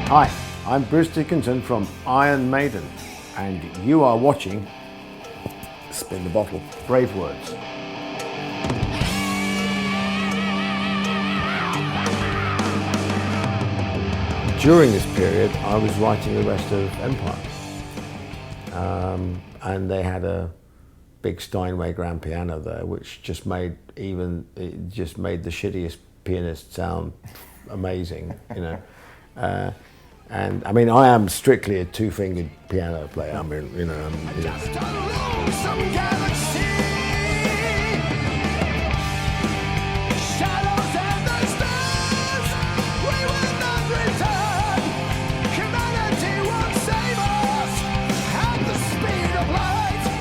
Hi, I'm Bruce Dickinson from Iron Maiden, and you are watching, spin the bottle, BraveWords. During this period, I was writing the rest of Empire, and they had a big Steinway grand piano there, which just made the shittiest pianist sound amazing, you know. And I mean, I am strictly a two-fingered piano player. I mean, you know.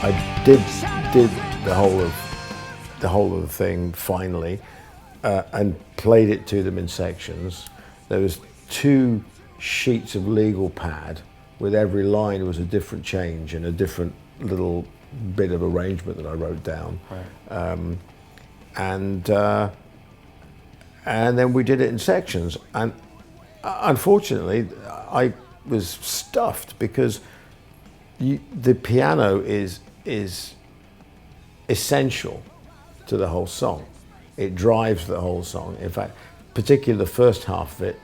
I did the whole of the thing finally, and played it to them in sections. There was 2 sheets of legal pad. With every line was a different change and a different little bit of arrangement that I wrote down. Right. And then we did it in sections. And unfortunately, I was stuffed because the piano is essential to the whole song. It drives the whole song. In fact, particularly the first half of it,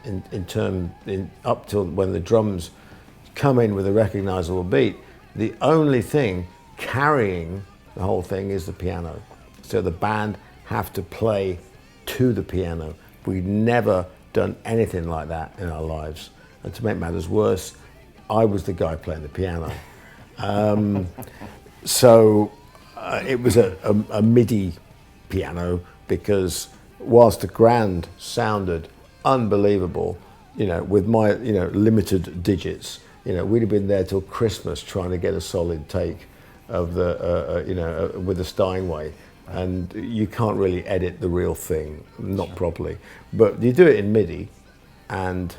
up till when the drums come in with a recognizable beat, the only thing carrying the whole thing is the piano. So the band have to play to the piano. We'd never done anything like that in our lives. And to make matters worse, I was the guy playing the piano. So it was a MIDI piano, because whilst the grand sounded unbelievable, you know, with my, you know, limited digits, you know, we'd have been there till Christmas trying to get a solid take of the, with the Steinway. And you can't really edit the real thing, not properly. But you do it in MIDI, and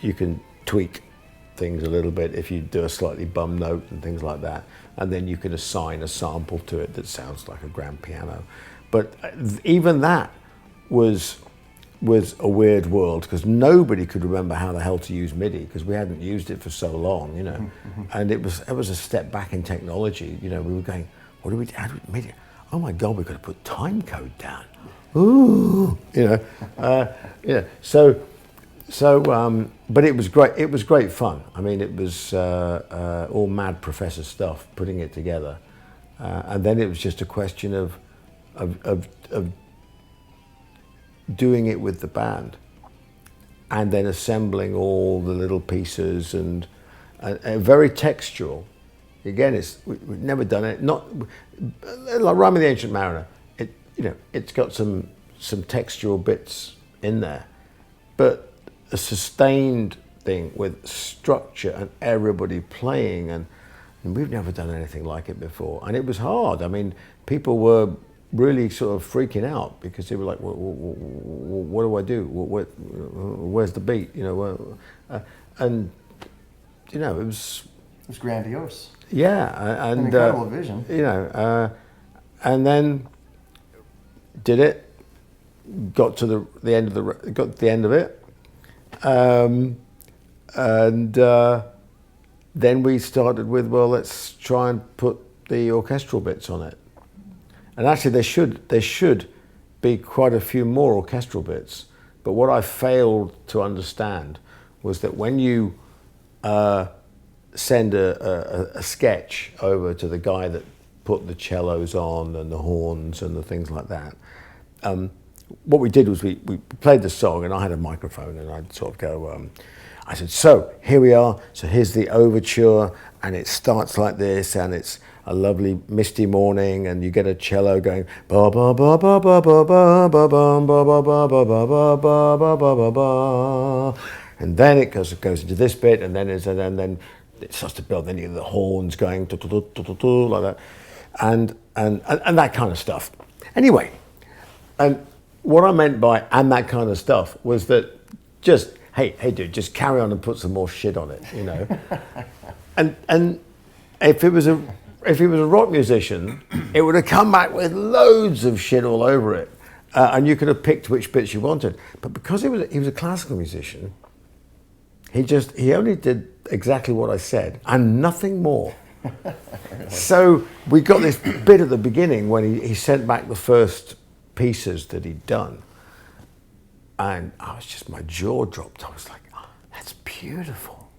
you can tweak things a little bit if you do a slightly bum note and things like that. And then you can assign a sample to it that sounds like a grand piano. But even that was a weird world, because nobody could remember how the hell to use MIDI, because we hadn't used it for so long, you know. Mm-hmm. And it was a step back in technology. You know, we were going, how do we MIDI? Oh my God, we've got to put time code down. Ooh, you know. Yeah. So, but it was great. It was great fun. I mean, it was all mad professor stuff, putting it together, and then it was just a question of doing it with the band, and then assembling all the little pieces, and very textural. Again, we've never done it. Not like Rime of the Ancient Mariner. It's got some textural bits in there, but a sustained thing with structure and everybody playing, and we've never done anything like it before. And it was hard. I mean, people were really sort of freaking out, because they were like, what do I do? Where's the beat? You know, and you know, it was grandiose. Yeah, and an incredible vision. You know, and then did it. Got to the end of it, and then we started with, well, let's try and put the orchestral bits on it. And actually, there should be quite a few more orchestral bits. But what I failed to understand was that when you send a sketch over to the guy that put the cellos on and the horns and the things like that, what we did was we played the song, and I had a microphone, and I'd sort of go, I said, so here we are, so here's the overture, and it starts like this, and it's a lovely misty morning, and you get a cello going ba ba ba ba ba ba ba ba ba ba ba ba ba ba ba ba ba ba, and then it goes into this bit, and then it starts to build. Then you get the horns going like that, and that kind of stuff. Anyway, and what I meant by "and that kind of stuff" was that just hey dude, just carry on and put some more shit on it, you know. and if it was a rock musician, it would have come back with loads of shit all over it, and you could have picked which bits you wanted. But because he was a classical musician, He only did exactly what I said and nothing more. So we got this bit at the beginning when he sent back the first pieces that he'd done, and my jaw dropped. I was like, oh, that's beautiful.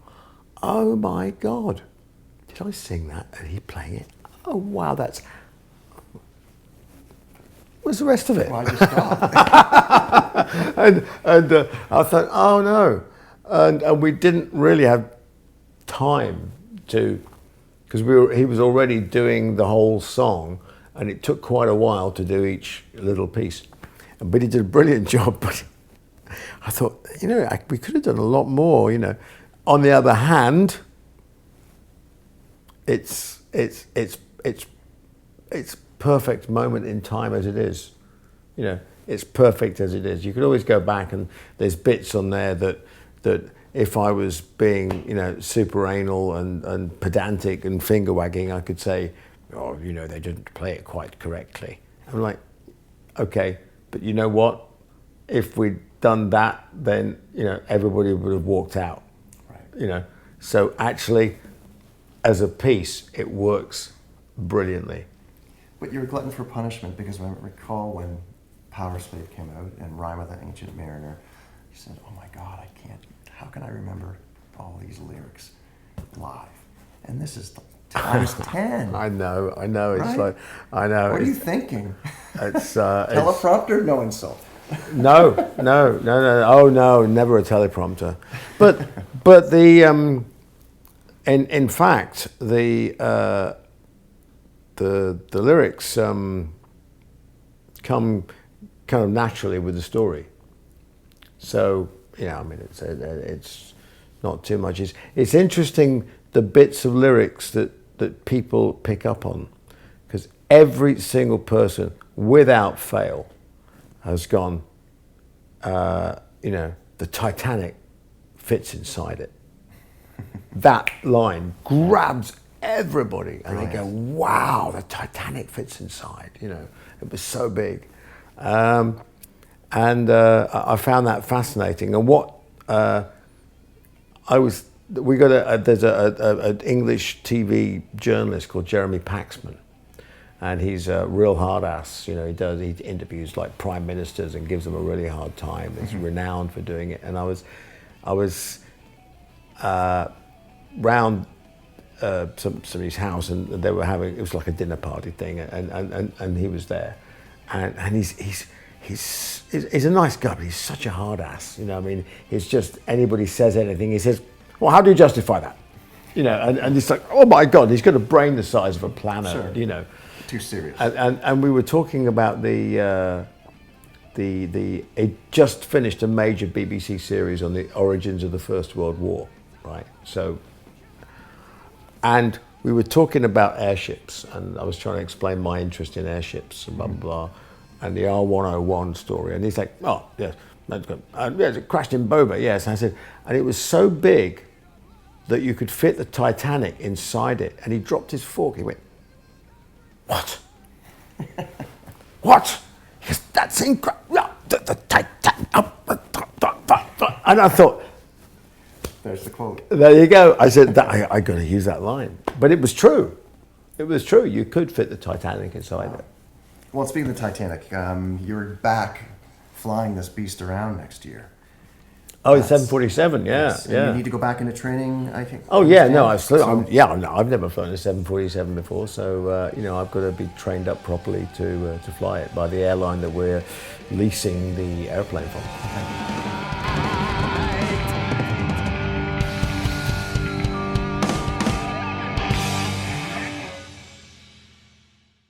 Oh my God, did I sing that? And he playing it? Oh wow, where's the rest of it? Well, I just stopped. and I thought, oh no, and we didn't really have time to, because he was already doing the whole song, and it took quite a while to do each little piece. But he did a brilliant job. But I thought, we could have done a lot more. On the other hand, it's perfect moment in time as it is. It's perfect as it is. You could always go back, and there's bits on there that if I was being, super anal and pedantic and finger wagging, I could say, oh, they didn't play it quite correctly. I'm like, okay, but you know what? If we'd done that, then, everybody would have walked out. Right. So actually, as a piece, it works brilliantly. But you're a glutton for punishment, because I recall when Power Slave came out and Rhyme of the Ancient Mariner, you said, oh my God, how can I remember all these lyrics live? And this is times 10. I know. Right? It's like, I know. What are you thinking? It's teleprompter? No insult. No. Oh no, never a teleprompter. But the in fact the lyrics come kind of naturally with the story. So it's not too much. It's interesting, the bits of lyrics that people pick up on, because every single person, without fail, has gone, the Titanic fits inside it. That line grabs everybody, and they go, wow, the Titanic fits inside. It was so big. And I found that fascinating. And what there's an English TV journalist called Jeremy Paxman, and he's a real hard ass. He interviews like prime ministers and gives them a really hard time. He's renowned for doing it. And I was round somebody's house, and they were having, it was like a dinner party thing, and he was there, and he's a nice guy, but he's such a hard ass. It's just, anybody says anything, he says, well, how do you justify that? And it's like, oh my God, he's got a brain the size of a planet. Sure. Too serious. And we were talking about it just finished a major BBC series on the origins of the First World War, right? So, and we were talking about airships, and I was trying to explain my interest in airships and blah, blah, blah, and the R101 story. And he's like, oh, yes, that's good. Yes, it crashed in Boba, yes. And I said, and it was so big that you could fit the Titanic inside it. And he dropped his fork. He went, what? What? He goes, that's incredible. The Titanic. And I thought, there's the quote. There you go. I said, I got to use that line. But it was true. It was true. You could fit the Titanic inside it. Well, speaking of the Titanic, you're back flying this beast around next year. Oh, it's 747, yeah. Yes. Yeah. You need to go back into training, I think. Oh, yeah, no, I've never flown a 747 before, so, I've got to be trained up properly to fly it by the airline that we're leasing the airplane from. Okay.